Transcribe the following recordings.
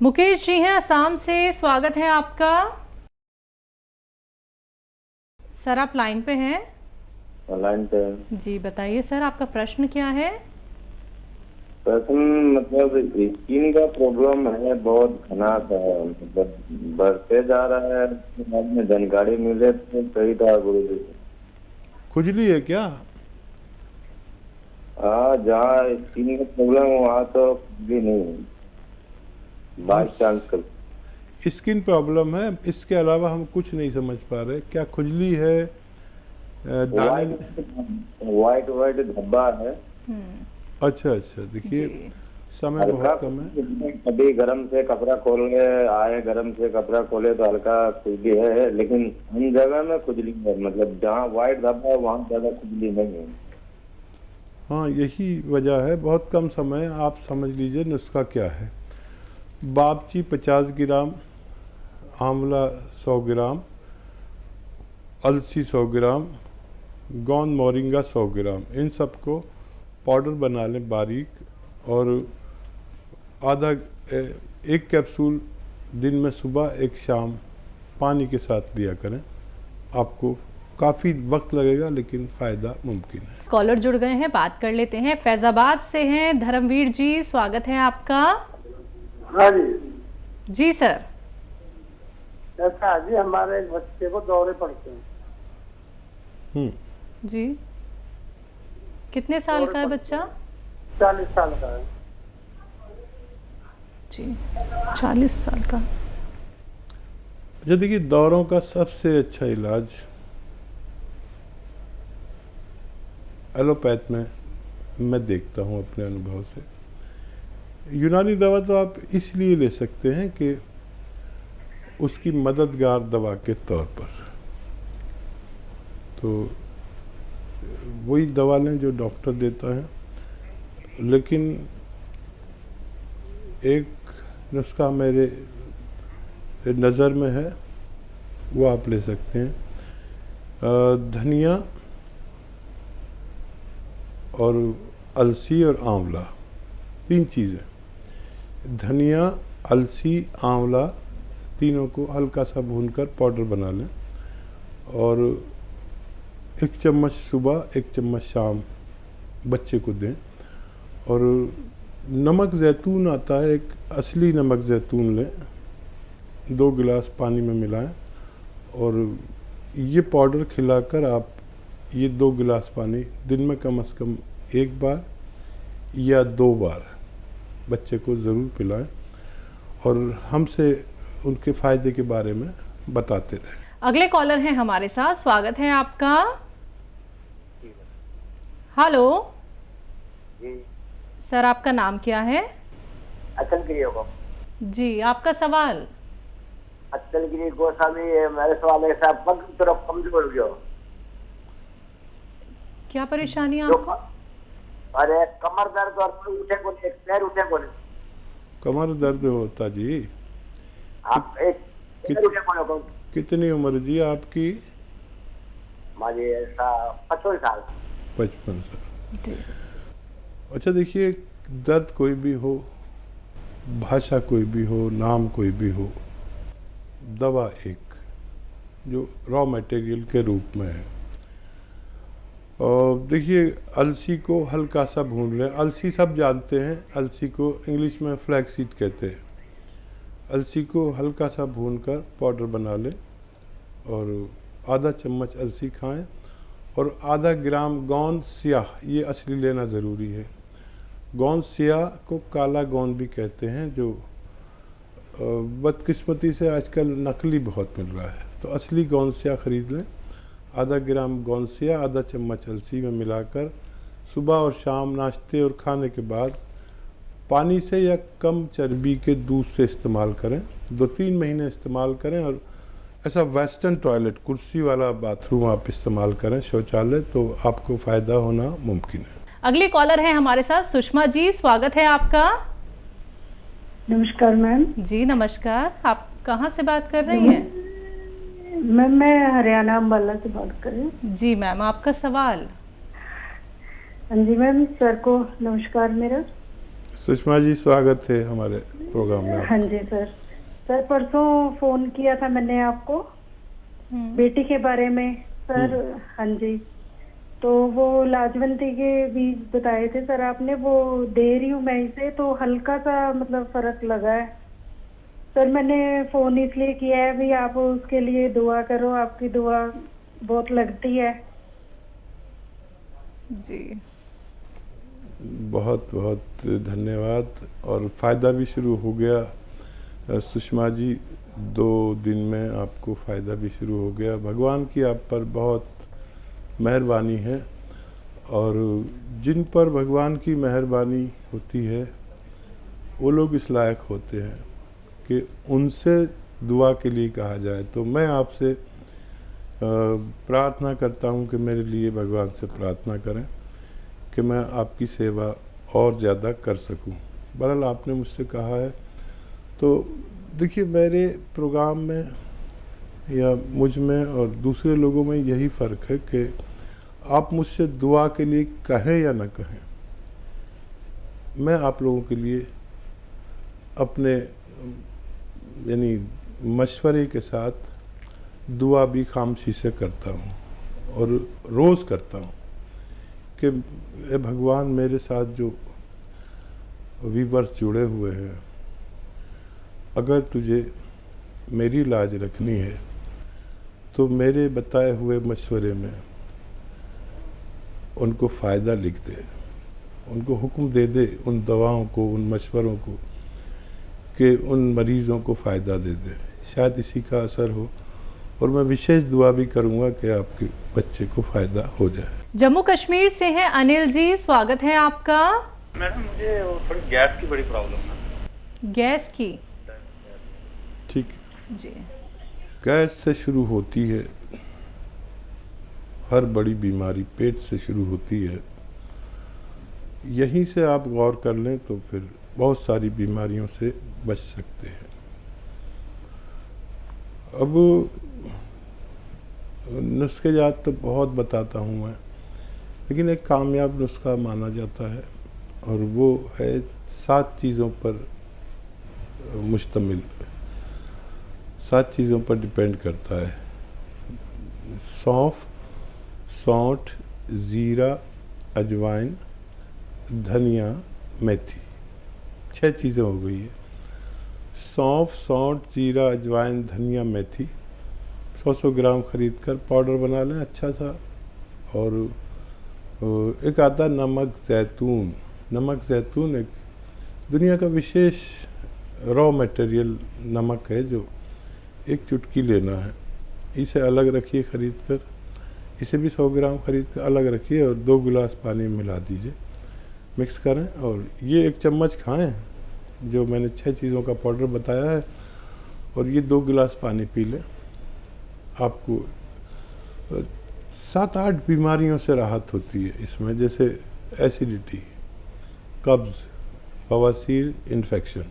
मुकेश जी हैं असम से, स्वागत है आपका। सर आप लाइन पे हैं? लाइन पे। जी बताइए सर, आपका प्रश्न क्या है? प्रश्न मतलब स्किन का प्रॉब्लम है, बहुत घना सा है, मतलब बढ़ते जा रहा है। बाद में जानकारी मिले तो सही था गुरु जी। खुजली है क्या? हाँ, जहाँ स्किन का प्रॉब्लम है वहाँ तो भी नहीं है, बाई चांस कर। स्किन प्रॉब्लम है, इसके अलावा हम कुछ नहीं समझ पा रहे। क्या खुजली है? दाने? वाइट वाइट धब्बा है। अच्छा अच्छा, देखिए समय हल्का बहुत कम है। कभी गर्म से कपड़ा खोले आए, गर्म से कपड़ा खोले तो हल्का खुजली है, लेकिन उन जगह में खुजली है, मतलब जहाँ वाइट धब्बा है वहाँ ज्यादा खुजली नहीं है। हाँ, यही वजह है, बहुत कम समय। आप समझ लीजिए नुस्खा क्या है। बाबची 50 ग्राम, आंवला 100 ग्राम, अलसी 100 ग्राम, गोंद मोरिंगा 100 ग्राम, इन सबको पाउडर बना लें बारीक, और एक कैप्सूल दिन में सुबह एक शाम पानी के साथ लिया करें। आपको काफ़ी वक्त लगेगा लेकिन फ़ायदा मुमकिन है। कॉलर जुड़ गए हैं, बात कर लेते हैं। फैजाबाद से हैं धर्मवीर जी, स्वागत है आपका। हाँ जी। जी सर। ऐसा जी, हमारे एक बच्चे को दौरे पड़ते हैं। जी, कितने साल का है बच्चा? 40 साल का है जी, 40 साल का। अच्छा देखिए, दौरों का सबसे अच्छा इलाज एलोपैथ में मैं देखता हूँ अपने अनुभव से। यूनानी दवा तो आप इसलिए ले सकते हैं कि उसकी मददगार दवा के तौर पर, तो वही दवा लें जो डॉक्टर देता है। लेकिन एक नुस्खा मेरे नज़र में है, वो आप ले सकते हैं। धनिया और अलसी और आंवला, 3 चीज़ें। धनिया, अलसी, आंवला, तीनों को हल्का सा भूनकर पाउडर बना लें, और 1 चम्मच सुबह 1 चम्मच शाम बच्चे को दें। और नमक ज़ैतून आता है, एक असली नमक ज़ैतून लें, 2 गिलास पानी में मिलाएं, और ये पाउडर खिलाकर आप ये 2 गिलास पानी दिन में कम से कम 1 बार या 2 बार बच्चे को ज़रूर पिलाएं, और हमसे उनके फ़ायदे के बारे में बताते रहें। अगले कॉलर हैं हमारे साथ, स्वागत है आपका। हेलो जी। सर, आपका नाम क्या है? अचलगिरी होगा जी, आपका सवाल। अचलगिरी गोस्वामी। मेरे सवाल है साहब, पग तरफ कमजोर हो गया। क्या परेशानी है आपको? अरे कमर दर्द और उठे को नहीं, एक पैर उठे को नहीं। कमर दर्द होता जी? आप एक पैर उठे को नहीं। कितनी उम्र जी आपकी? हमारी ऐसा 55 साल। 55 साल। अच्छा देखिए, दर्द कोई भी हो, भाषा कोई भी हो, नाम कोई भी हो, दवा एक जो रॉ मटेरियल के रूप में है। और देखिए, अलसी को हल्का सा भून लें। अलसी सब जानते हैं, अलसी को इंग्लिश में फ्लैक्सीड कहते हैं। अलसी को हल्का सा भूनकर पाउडर बना लें, और आधा चम्मच अलसी खाएं, और आधा ग्राम गोंद स्याह, ये असली लेना ज़रूरी है। गोंद स्याह को काला गोंद भी कहते हैं, जो बदकिस्मती से आजकल नकली बहुत मिल रहा है, तो असली गोंद स्याह खरीद लें। आधा ग्राम गोंद स्याह आधा चम्मच अलसी में मिलाकर सुबह और शाम नाश्ते और खाने के बाद पानी से या कम चर्बी के दूध से इस्तेमाल करें। 2-3 महीने इस्तेमाल करें, और ऐसा वेस्टर्न टॉयलेट, कुर्सी वाला बाथरूम आप इस्तेमाल करें, शौचालय, तो आपको फ़ायदा होना मुमकिन है। अगले कॉलर है हमारे साथ सुषमा जी, स्वागत है आपका। नमस्कार मैम। जी नमस्कार, आप कहाँ से बात कर रही हैं? मैम मैं हरियाणा अम्बाला से बात कर रही हूँ। जी मैम, आपका सवाल। हाँ जी मैम, सर को नमस्कार मेरा। सुषमा जी स्वागत है हमारे प्रोग्राम में हाँ जी सर। सर परसों फोन किया था मैंने आपको बेटी के बारे में सर। हाँ जी, तो वो लाजवंती के बीज बताए थे सर आपने, वो दे रही हूँ मैं इसे, तो हल्का सा मतलब फर्क लगा है सर। मैंने फोन इसलिए किया है भी आप उसके लिए दुआ करो, आपकी दुआ बहुत लगती है जी। बहुत बहुत धन्यवाद। और फ़ायदा भी शुरू हो गया सुषमा जी, 2 दिन में आपको फ़ायदा भी शुरू हो गया। भगवान की आप पर बहुत मेहरबानी है, और जिन पर भगवान की मेहरबानी होती है वो लोग इस लायक होते हैं कि उनसे दुआ के लिए कहा जाए। तो मैं आपसे प्रार्थना करता हूँ कि मेरे लिए भगवान से प्रार्थना करें कि मैं आपकी सेवा और ज़्यादा कर सकूं। बहरहाल आपने मुझसे कहा है, तो देखिए मेरे प्रोग्राम में या मुझ में और दूसरे लोगों में यही फ़र्क है कि आप मुझसे दुआ के लिए कहें या ना कहें, मैं आप लोगों के लिए अपने यानी मशवरे के साथ दुआ भी खामोशी से करता हूँ और रोज़ करता हूँ कि ए भगवान, मेरे साथ जो व्यूअर्स जुड़े हुए हैं, अगर तुझे मेरी लाज रखनी है तो मेरे बताए हुए मशवरे में उनको फ़ायदा लिख दे, उनको हुक्म दे दे उन दवाओं को, उन मशवरों को, कि उन मरीज़ों को फ़ायदा दे दे। शायद इसी का असर हो, और मैं विशेष दुआ भी करूँगा कि आपके बच्चे को फ़ायदा हो जाए। जम्मू कश्मीर से हैं अनिल जी, स्वागत है आपका। मैडम मुझे थोड़ी गैस की बड़ी प्रॉब्लम है। गैस की? ठीक जी। गैस से शुरू होती है, हर बड़ी बीमारी पेट से शुरू होती है। यहीं से आप गौर कर लें तो फिर बहुत सारी बीमारियों से बच सकते हैं। अब नुस्खे जात तो बहुत बताता हूँ मैं, लेकिन एक कामयाब नुस्खा माना जाता है, और वो है 7 चीज़ों पर मुश्तमिल, 7 चीज़ों पर डिपेंड करता है। सौंफ, सौंठ, ज़ीरा, अजवाइन, धनिया, मेथी, 6 चीज़ें हो गई है। सौंफ, सौंठ, जीरा, अजवाइन, धनिया, मेथी 100-100 ग्राम खरीद कर पाउडर बना लें अच्छा सा। और एक आता नमक ज़ैतून। नमक ज़ैतून एक दुनिया का विशेष रॉ मटेरियल नमक है, जो एक चुटकी लेना है, इसे अलग रखिए खरीद कर, इसे भी 100 ग्राम खरीद कर अलग रखिए और 2 गिलास पानी में मिला दीजिए, मिक्स करें, और ये 1 चम्मच खाएं जो मैंने 6 चीज़ों का पाउडर बताया है, और ये 2 गिलास पानी पी लें। आपको 7-8 बीमारियों से राहत होती है इसमें, जैसे एसिडिटी, कब्ज़, बवासीर, इन्फेक्शन,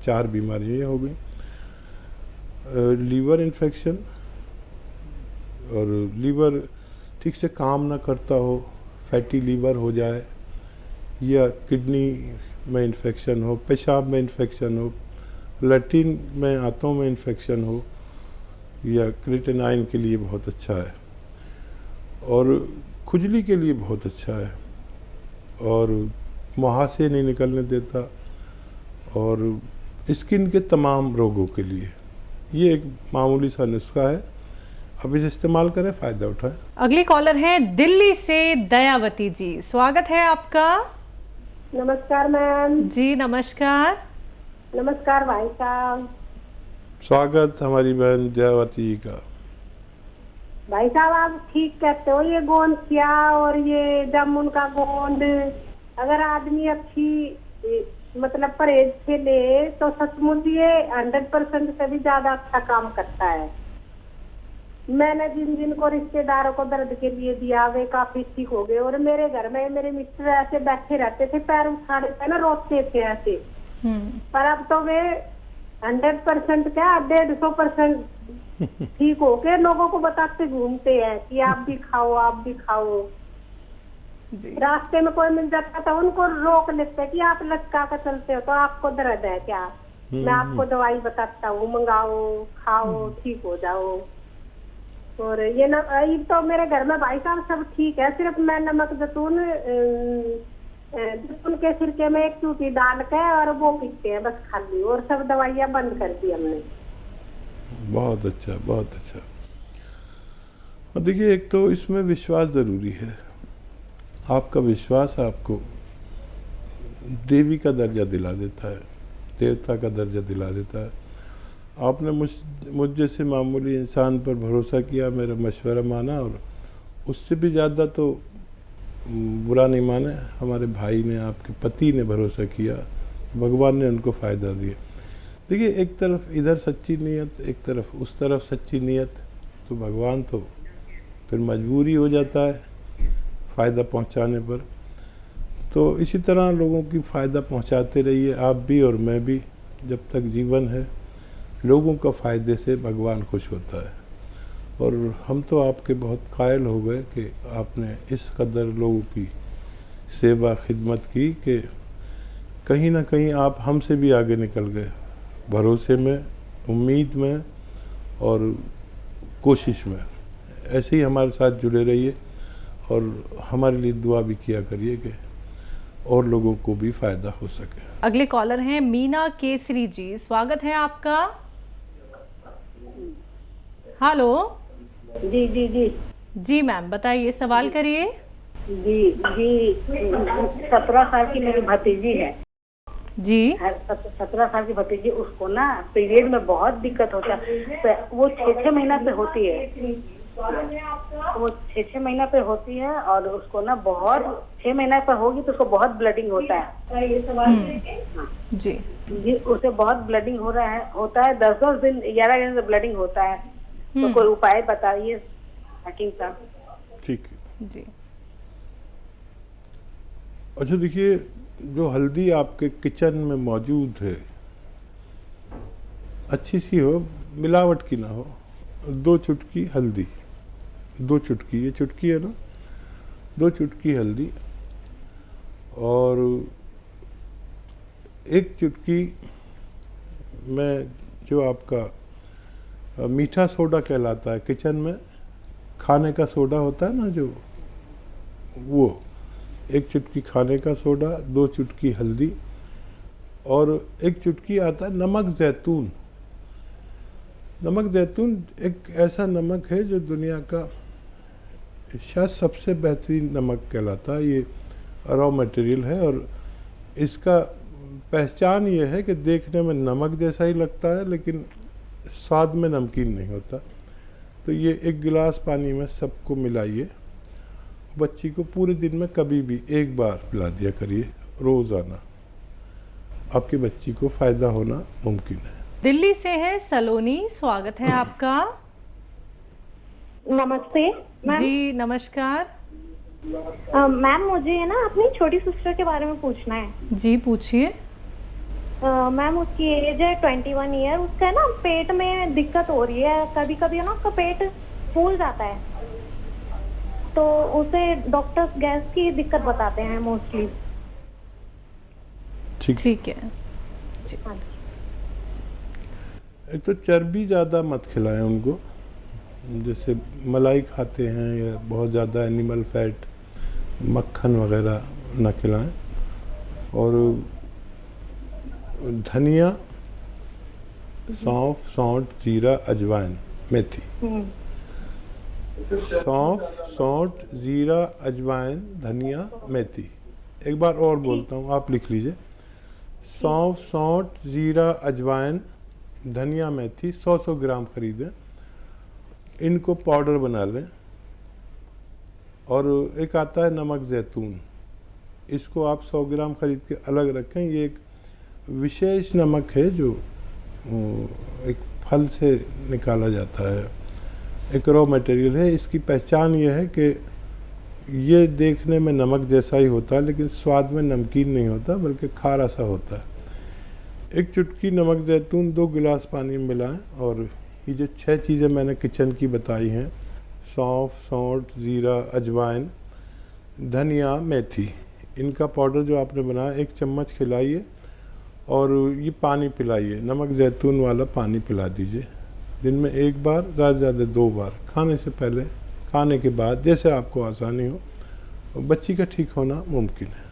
4 बीमारियाँ हो गई। लीवर इन्फेक्शन, और लीवर ठीक से काम ना करता हो, फैटी लीवर हो जाए, या किडनी में इन्फेक्शन हो, पेशाब में इन्फेक्शन हो, लैट्रिन में, आंतों में इन्फेक्शन हो, या क्रिएटिनाइन के लिए बहुत अच्छा है, और खुजली के लिए बहुत अच्छा है, और मुहासे नहीं निकलने देता, और स्किन के तमाम रोगों के लिए ये एक मामूली सा नुस्खा है। अब इसे इस्तेमाल करें, फ़ायदा उठाएं। अगली कॉलर हैं दिल्ली से दयावती जी, स्वागत है आपका। नमस्कार मैम। जी नमस्कार। नमस्कार भाई साहब। स्वागत हमारी बहन दयावती जी का। भाई साहब आप ठीक कहते हो, ये गोंद किया और ये जामुन का गोंद अगर आदमी अच्छी मतलब परहेज से ले तो सचमुच ये 100% से भी ज्यादा अच्छा काम करता है। मैंने जिन जिन को रिश्तेदारों को दर्द के लिए दिया वे काफी ठीक हो गए, और मेरे घर में मेरे मिस्टर ऐसे बैठे रहते थे, पैर उठाने पे ना रोते थे ऐसे, पर अब तो वे 100% क्या 150% ठीक हो के लोगों को बताते घूमते हैं कि आप भी खाओ, आप भी खाओ। रास्ते में कोई मिल जाता तो उनको रोक लेते कि आप लटका कर चलते हो तो आपको दर्द है क्या, मैं आपको दवाई बताता हूँ, मंगाओ, खाओ, ठीक हो जाओ। और ये ना, ये तो मेरे घर में भाई साहब सब ठीक है, सिर्फ मैं नमक जैतून जैतून के सिरके में एक चूटी डाल के और वो पीते हैं बस खाली, और सब दवाइयाँ बंद कर दी हमने। बहुत अच्छा, बहुत अच्छा। और देखिए, एक तो इसमें विश्वास ज़रूरी है। आपका विश्वास आपको देवी का दर्जा दिला देता है, देवता का दर्जा दिला देता है। आपने मुझ जैसे मामूली इंसान पर भरोसा किया, मेरा मशवरा माना, और उससे भी ज़्यादा तो बुरा नहीं माने, हमारे भाई ने, आपके पति ने भरोसा किया, भगवान ने उनको फ़ायदा दिया। देखिए, एक तरफ इधर सच्ची नीयत, एक तरफ उस तरफ सच्ची नीयत, तो भगवान तो फिर मजबूरी हो जाता है फ़ायदा पहुंचाने पर। तो इसी तरह लोगों की फ़ायदा पहुंचाते रहिए, आप भी और मैं भी, जब तक जीवन है। लोगों का फ़ायदे से भगवान खुश होता है। और हम तो आपके बहुत कायल हो गए कि आपने इस कदर लोगों की सेवा खिदमत की कि कहीं ना कहीं आप हमसे भी आगे निकल गए, भरोसे में, उम्मीद में और कोशिश में। ऐसे ही हमारे साथ जुड़े रहिए और हमारे लिए दुआ भी किया करिए कि और लोगों को भी फ़ायदा हो सके। अगले कॉलर हैं मीना केसरी जी, स्वागत है आपका। हेलो जी जी जी जी मैम, बताइए, सवाल करिए। जी जी 17 साल की मेरी भतीजी है जी। 17 साल की भतीजी, उसको ना पीरियड में बहुत दिक्कत होता है। वो 6-6 महीना पे होती है, वो 6-6 महीना पे होती है, और उसको ना बहुत 6 महीना पर होगी तो उसको बहुत ब्लडिंग होता है। जी जी, उसे बहुत ब्लडिंग होता है 10-10 दिन, 11 दिन से ब्लडिंग होता है। तो कोई उपाय बताइए हकीम साहब। ठीक है जी। अच्छा, देखिए, जो हल्दी आपके किचन में मौजूद है, अच्छी सी हो, मिलावट की ना हो। 2 चुटकी हल्दी, 2 चुटकी, ये चुटकी है ना, 2 चुटकी हल्दी, और 1 चुटकी में जो आपका मीठा सोडा कहलाता है, किचन में खाने का सोडा होता है ना जो, वो 1 चुटकी खाने का सोडा, 2 चुटकी हल्दी, और 1 चुटकी आता है नमक जैतून। नमक जैतून एक ऐसा नमक है जो दुनिया का शायद सबसे बेहतरीन नमक कहलाता है। ये रॉ मटेरियल है, और इसका पहचान ये है कि देखने में नमक जैसा ही लगता है, लेकिन स्वाद में नमकीन नहीं होता। तो ये 1 गिलास पानी में सबको मिलाइए। बच्ची को पूरे दिन में कभी भी 1 बार पिला दिया करिए, रोज़ाना। आपकी बच्ची को फ़ायदा होना मुमकिन है। दिल्ली से है सलोनी, स्वागत है आपका। नमस्ते मैम। जी नमस्कार। मैम, मुझे है ना अपनी छोटी सिस्टर के बारे में पूछना है। जी पूछिए। मैम, उसकी एज है 21 ईयर। उसका है ना पेट में दिक्कत हो रही है, कभी कभी है ना उसका पेट फूल जाता है, तो उसे डॉक्टर्स गैस की दिक्कत बताते हैं मोस्टली। ठीक है। एक तो चर्बी ज़्यादा मत खिलाएं उनको, जैसे मलाई खाते हैं या बहुत ज़्यादा एनिमल फैट, मक्खन वगैरह ना खिलाएं। और धनिया, सौंफ, सौंठ, जीरा, अजवाइन, मेथी। सौंफ, सौंठ, जीरा, अजवाइन, धनिया, मेथी। एक बार और बोलता हूँ, आप लिख लीजिए। सौंफ, सौंठ, जीरा, अजवाइन, धनिया, मेथी 100-100 ग्राम खरीदें। इनको पाउडर बना लें। और एक आता है नमक जैतून, इसको आप 100 ग्राम खरीद के अलग रखें। ये एक विशेष नमक है जो एक फल से निकाला जाता है, एक रॉ मटेरियल है। इसकी पहचान ये है कि ये देखने में नमक जैसा ही होता है, लेकिन स्वाद में नमकीन नहीं होता, बल्कि खारा सा होता है। 1 चुटकी नमक जैतून 2 गिलास पानी में मिलाएं। और ये जो 6 चीज़ें मैंने किचन की बताई हैं, सौंफ, सौंठ, जीरा, अजवाइन, धनिया, मेथी, इनका पाउडर जो आपने बनाया 1 चम्मच खिलाइए। और ये पानी पिलाइए, नमक जैतून वाला पानी पिला दीजिए दिन में 1 बार, ज़्यादा से ज़्यादा 2 बार, खाने से पहले, खाने के बाद, जैसे आपको आसानी हो। बच्ची का ठीक होना मुमकिन है।